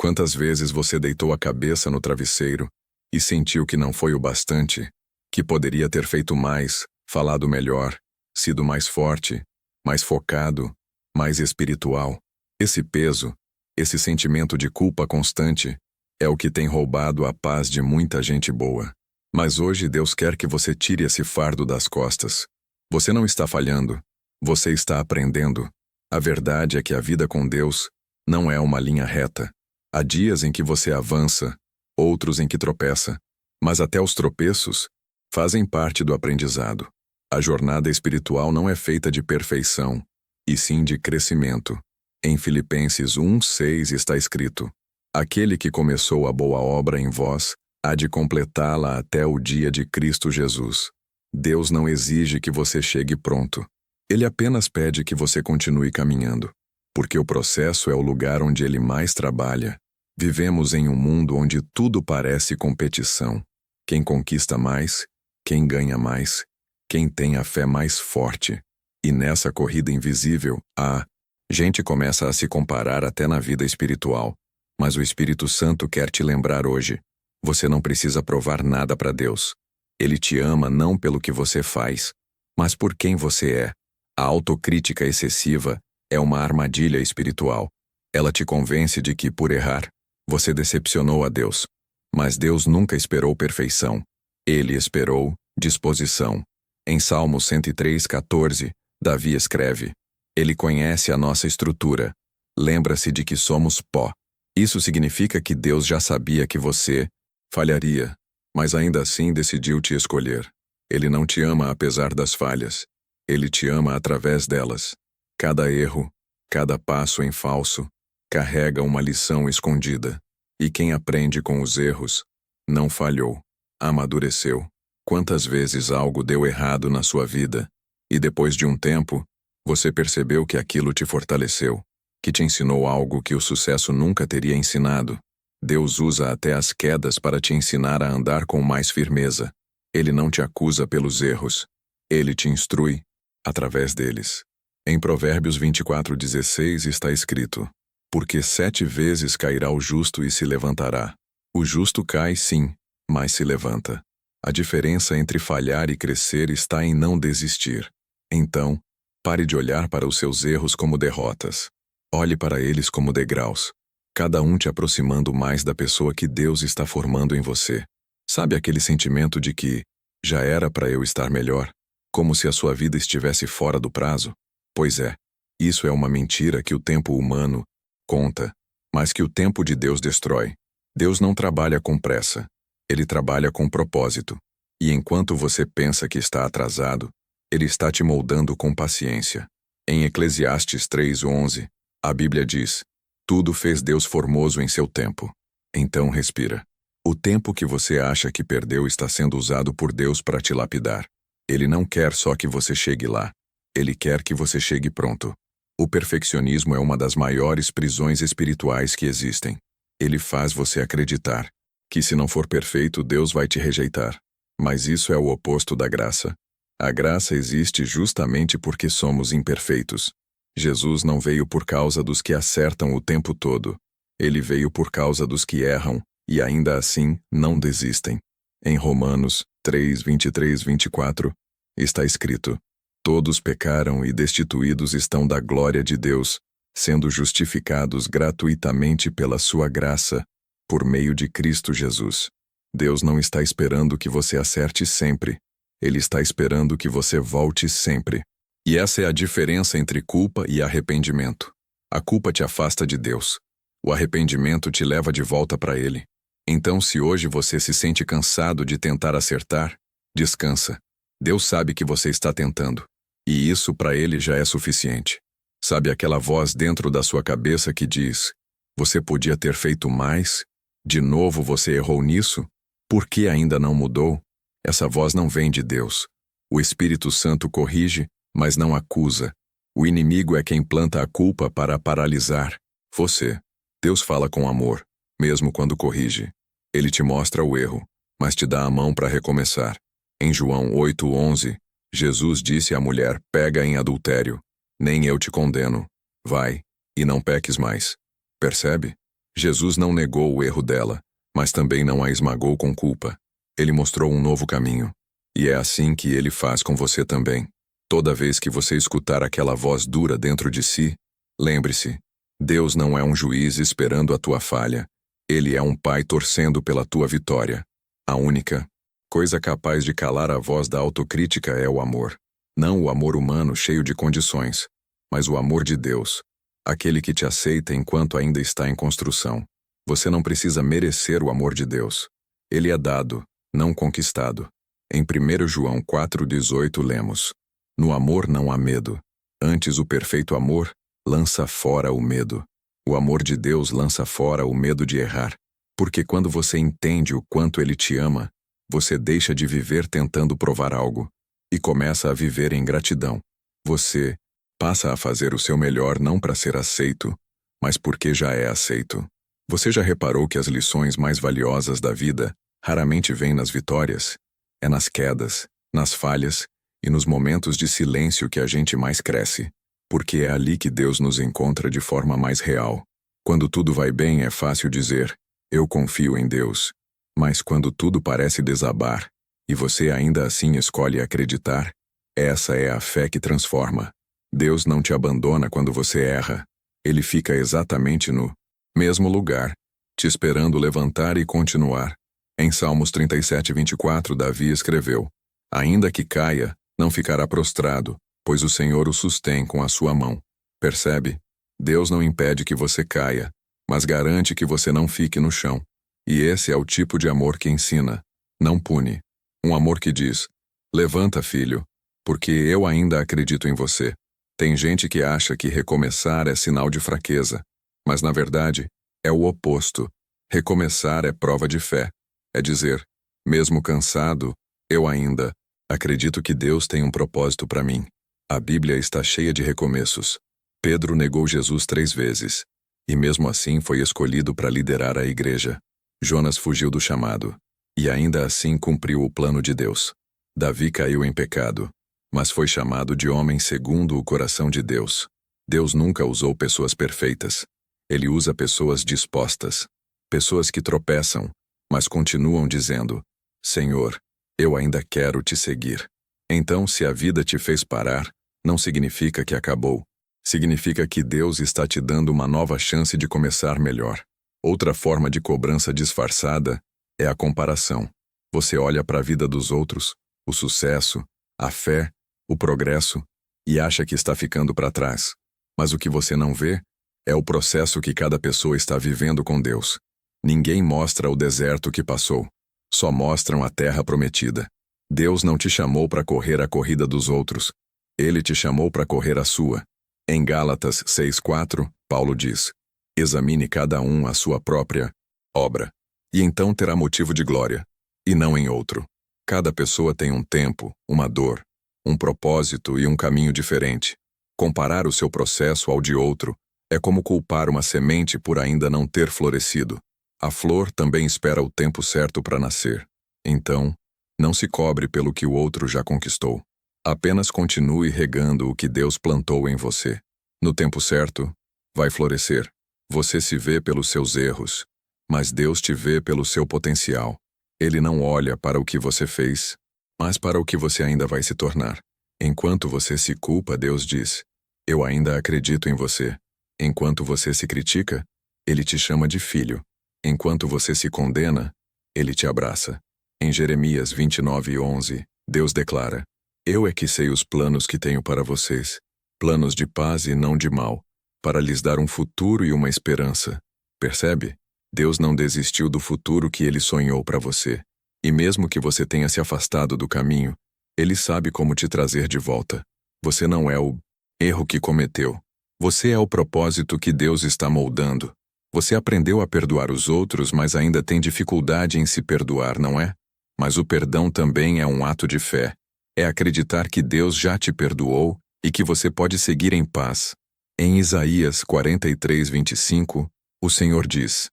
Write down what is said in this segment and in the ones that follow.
Quantas vezes você deitou a cabeça no travesseiro e sentiu que não foi o bastante, que poderia ter feito mais, falado melhor, sido mais forte, mais focado, mais espiritual? Esse peso, esse sentimento de culpa constante, é o que tem roubado a paz de muita gente boa. Mas hoje Deus quer que você tire esse fardo das costas. Você não está falhando, você está aprendendo. A verdade é que a vida com Deus não é uma linha reta. Há dias em que você avança, outros em que tropeça, mas até os tropeços fazem parte do aprendizado. A jornada espiritual não é feita de perfeição, e sim de crescimento. Em Filipenses 1:6 está escrito: aquele que começou a boa obra em vós, há de completá-la até o dia de Cristo Jesus. Deus não exige que você chegue pronto. Ele apenas pede que você continue caminhando, porque o processo é o lugar onde ele mais trabalha. Vivemos em um mundo onde tudo parece competição. Quem conquista mais, quem ganha mais, quem tem a fé mais forte. E nessa corrida invisível, a gente começa a se comparar até na vida espiritual. Mas o Espírito Santo quer te lembrar hoje: você não precisa provar nada para Deus. Ele te ama não pelo que você faz, mas por quem você é. A autocrítica excessiva é uma armadilha espiritual. Ela te convence de que, por errar, você decepcionou a Deus. Mas Deus nunca esperou perfeição. Ele esperou disposição. Em Salmo 103:14, Davi escreve: Ele conhece a nossa estrutura. Lembra-se de que somos pó. Isso significa que Deus já sabia que você falharia, mas ainda assim decidiu te escolher. Ele não te ama apesar das falhas. Ele te ama através delas. Cada erro, cada passo em falso, carrega uma lição escondida. E quem aprende com os erros, não falhou, amadureceu. Quantas vezes algo deu errado na sua vida, e depois de um tempo, você percebeu que aquilo te fortaleceu, que te ensinou algo que o sucesso nunca teria ensinado. Deus usa até as quedas para te ensinar a andar com mais firmeza. Ele não te acusa pelos erros. Ele te instrui através deles. Em Provérbios 24:16 está escrito: porque 7 vezes cairá o justo e se levantará. O justo cai, sim, mas se levanta. A diferença entre falhar e crescer está em não desistir. Então, pare de olhar para os seus erros como derrotas. Olhe para eles como degraus, cada um te aproximando mais da pessoa que Deus está formando em você. Sabe aquele sentimento de que já era para eu estar melhor, como se a sua vida estivesse fora do prazo? Pois é, isso é uma mentira que o tempo humano conta, mas que o tempo de Deus destrói. Deus não trabalha com pressa, ele trabalha com propósito. E enquanto você pensa que está atrasado, ele está te moldando com paciência. Em Eclesiastes 3:11, a Bíblia diz: tudo fez Deus formoso em seu tempo. Então respira. O tempo que você acha que perdeu está sendo usado por Deus para te lapidar. Ele não quer só que você chegue lá. Ele quer que você chegue pronto. O perfeccionismo é uma das maiores prisões espirituais que existem. Ele faz você acreditar que se não for perfeito, Deus vai te rejeitar. Mas isso é o oposto da graça. A graça existe justamente porque somos imperfeitos. Jesus não veio por causa dos que acertam o tempo todo. Ele veio por causa dos que erram e ainda assim não desistem. Em Romanos 3:23-24 está escrito: todos pecaram e destituídos estão da glória de Deus, sendo justificados gratuitamente pela sua graça, por meio de Cristo Jesus. Deus não está esperando que você acerte sempre. Ele está esperando que você volte sempre. E essa é a diferença entre culpa e arrependimento. A culpa te afasta de Deus. O arrependimento te leva de volta para Ele. Então, se hoje você se sente cansado de tentar acertar, descansa. Deus sabe que você está tentando. E isso para Ele já é suficiente. Sabe aquela voz dentro da sua cabeça que diz: você podia ter feito mais? De novo você errou nisso? Por que ainda não mudou? Essa voz não vem de Deus. O Espírito Santo corrige, mas não acusa. O inimigo é quem planta a culpa para paralisar você. Deus fala com amor, mesmo quando corrige. Ele te mostra o erro, mas te dá a mão para recomeçar. Em João 8:11, Jesus disse à mulher pega em adultério: nem eu te condeno. Vai, e não peques mais. Percebe? Jesus não negou o erro dela, mas também não a esmagou com culpa. Ele mostrou um novo caminho. E é assim que ele faz com você também. Toda vez que você escutar aquela voz dura dentro de si, lembre-se, Deus não é um juiz esperando a tua falha. Ele é um pai torcendo pela tua vitória. A única coisa capaz de calar a voz da autocrítica é o amor. Não o amor humano cheio de condições, mas o amor de Deus. Aquele que te aceita enquanto ainda está em construção. Você não precisa merecer o amor de Deus. Ele é dado, não conquistado. Em 1 João 4,18 lemos: No amor não há medo. Antes o perfeito amor lança fora o medo. O amor de Deus lança fora o medo de errar. Porque quando você entende o quanto Ele te ama, você deixa de viver tentando provar algo e começa a viver em gratidão. Você passa a fazer o seu melhor não para ser aceito, mas porque já é aceito. Você já reparou que as lições mais valiosas da vida raramente vêm nas vitórias? É nas quedas, nas falhas e nos momentos de silêncio que a gente mais cresce. Porque é ali que Deus nos encontra de forma mais real. Quando tudo vai bem é fácil dizer, eu confio em Deus. Mas quando tudo parece desabar, e você ainda assim escolhe acreditar, essa é a fé que transforma. Deus não te abandona quando você erra. Ele fica exatamente no mesmo lugar, te esperando levantar e continuar. Em Salmos 37:24, Davi escreveu: Ainda que caia, não ficará prostrado, pois o Senhor o sustém com a sua mão. Percebe? Deus não impede que você caia, mas garante que você não fique no chão. E esse é o tipo de amor que ensina, não pune. Um amor que diz: Levanta, filho, porque eu ainda acredito em você. Tem gente que acha que recomeçar é sinal de fraqueza, mas na verdade é o oposto. Recomeçar é prova de fé. É dizer, mesmo cansado, eu ainda acredito que Deus tem um propósito para mim. A Bíblia está cheia de recomeços. Pedro negou Jesus 3 vezes, e mesmo assim foi escolhido para liderar a igreja. Jonas fugiu do chamado, e ainda assim cumpriu o plano de Deus. Davi caiu em pecado, mas foi chamado de homem segundo o coração de Deus. Deus nunca usou pessoas perfeitas. Ele usa pessoas dispostas. Pessoas que tropeçam, mas continuam dizendo, Senhor, eu ainda quero te seguir. Então, se a vida te fez parar, não significa que acabou. Significa que Deus está te dando uma nova chance de começar melhor. Outra forma de cobrança disfarçada é a comparação. Você olha para a vida dos outros, o sucesso, a fé, o progresso, e acha que está ficando para trás. Mas o que você não vê é o processo que cada pessoa está vivendo com Deus. Ninguém mostra o deserto que passou. Só mostram a terra prometida. Deus não te chamou para correr a corrida dos outros. Ele te chamou para correr a sua. Em Gálatas 6:4, Paulo diz, examine cada um a sua própria obra, e então terá motivo de glória, e não em outro. Cada pessoa tem um tempo, uma dor, um propósito e um caminho diferente. Comparar o seu processo ao de outro é como culpar uma semente por ainda não ter florescido. A flor também espera o tempo certo para nascer. Então, não se cobre pelo que o outro já conquistou. Apenas continue regando o que Deus plantou em você. No tempo certo, vai florescer. Você se vê pelos seus erros, mas Deus te vê pelo seu potencial. Ele não olha para o que você fez, mas para o que você ainda vai se tornar. Enquanto você se culpa, Deus diz, eu ainda acredito em você. Enquanto você se critica, Ele te chama de filho. Enquanto você se condena, Ele te abraça. Em Jeremias 29:11, Deus declara, eu é que sei os planos que tenho para vocês, planos de paz e não de mal, para lhes dar um futuro e uma esperança. Percebe? Deus não desistiu do futuro que Ele sonhou para você. E mesmo que você tenha se afastado do caminho, Ele sabe como te trazer de volta. Você não é o erro que cometeu. Você é o propósito que Deus está moldando. Você aprendeu a perdoar os outros, mas ainda tem dificuldade em se perdoar, não é? Mas o perdão também é um ato de fé. É acreditar que Deus já te perdoou e que você pode seguir em paz. Em Isaías 43:25, o Senhor diz,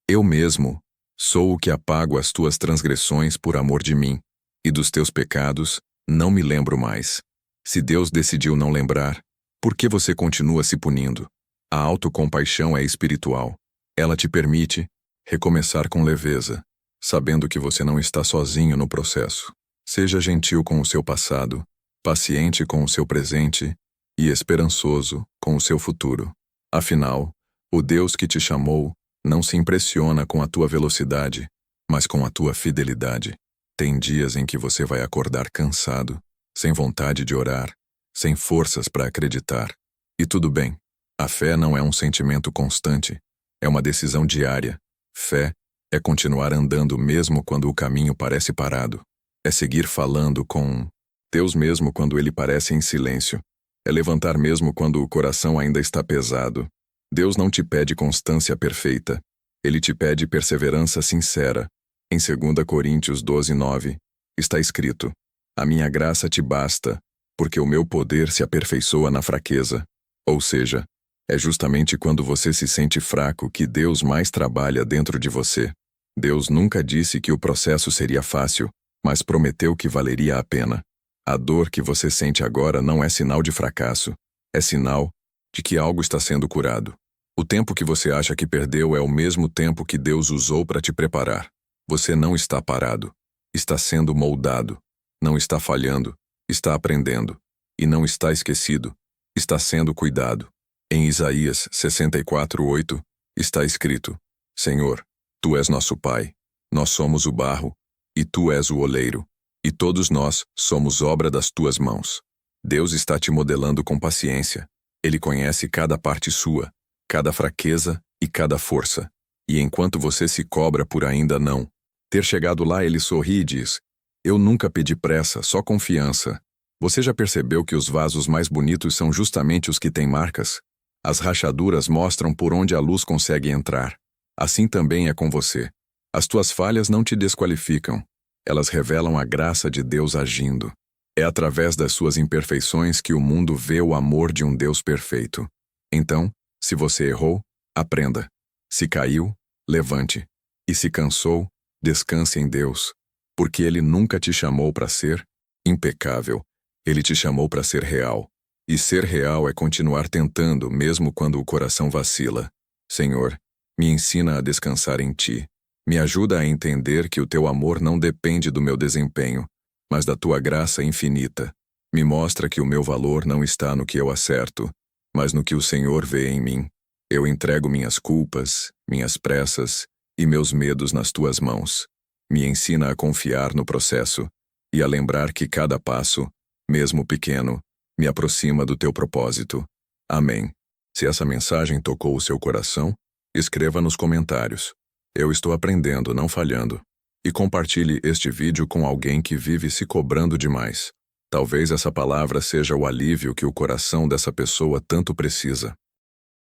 eu mesmo, sou o que apago as tuas transgressões por amor de mim, e dos teus pecados não me lembro mais. Se Deus decidiu não lembrar, por que você continua se punindo? A autocompaixão é espiritual. Ela te permite recomeçar com leveza, sabendo que você não está sozinho no processo. Seja gentil com o seu passado, paciente com o seu presente e esperançoso com o seu futuro. Afinal, o Deus que te chamou não se impressiona com a tua velocidade, mas com a tua fidelidade. Tem dias em que você vai acordar cansado, sem vontade de orar, sem forças para acreditar. E tudo bem. A fé não é um sentimento constante, é uma decisão diária. Fé é continuar andando mesmo quando o caminho parece parado. É seguir falando com Deus mesmo quando ele parece em silêncio. É levantar mesmo quando o coração ainda está pesado. Deus não te pede constância perfeita. Ele te pede perseverança sincera. Em 2 Coríntios 12:9, está escrito: A minha graça te basta, porque o meu poder se aperfeiçoa na fraqueza. Ou seja, é justamente quando você se sente fraco que Deus mais trabalha dentro de você. Deus nunca disse que o processo seria fácil, mas prometeu que valeria a pena. A dor que você sente agora não é sinal de fracasso, é sinal de que algo está sendo curado. O tempo que você acha que perdeu é o mesmo tempo que Deus usou para te preparar. Você não está parado, está sendo moldado, não está falhando, está aprendendo, e não está esquecido, está sendo cuidado. Em Isaías 64:8, está escrito: Senhor, Tu és nosso Pai, nós somos o barro, e Tu és o oleiro, e todos nós somos obra das Tuas mãos. Deus está te modelando com paciência. Ele conhece cada parte sua, cada fraqueza e cada força. E enquanto você se cobra por ainda não ter chegado lá, ele sorri e diz: Eu nunca pedi pressa, só confiança. Você já percebeu que os vasos mais bonitos são justamente os que têm marcas? As rachaduras mostram por onde a luz consegue entrar. Assim também é com você. As tuas falhas não te desqualificam. Elas revelam a graça de Deus agindo. É através das suas imperfeições que o mundo vê o amor de um Deus perfeito. Então, se você errou, aprenda. Se caiu, levante. E se cansou, descanse em Deus. Porque Ele nunca te chamou para ser impecável. Ele te chamou para ser real. E ser real é continuar tentando, mesmo quando o coração vacila. Senhor, me ensina a descansar em Ti. Me ajuda a entender que o Teu amor não depende do meu desempenho, mas da Tua graça infinita. Me mostra que o meu valor não está no que eu acerto, mas no que o Senhor vê em mim. Eu entrego minhas culpas, minhas pressas e meus medos nas Tuas mãos. Me ensina a confiar no processo e a lembrar que cada passo, mesmo pequeno, me aproxima do Teu propósito. Amém. Se essa mensagem tocou o seu coração, escreva nos comentários: Eu estou aprendendo, não falhando. E compartilhe este vídeo com alguém que vive se cobrando demais. Talvez essa palavra seja o alívio que o coração dessa pessoa tanto precisa.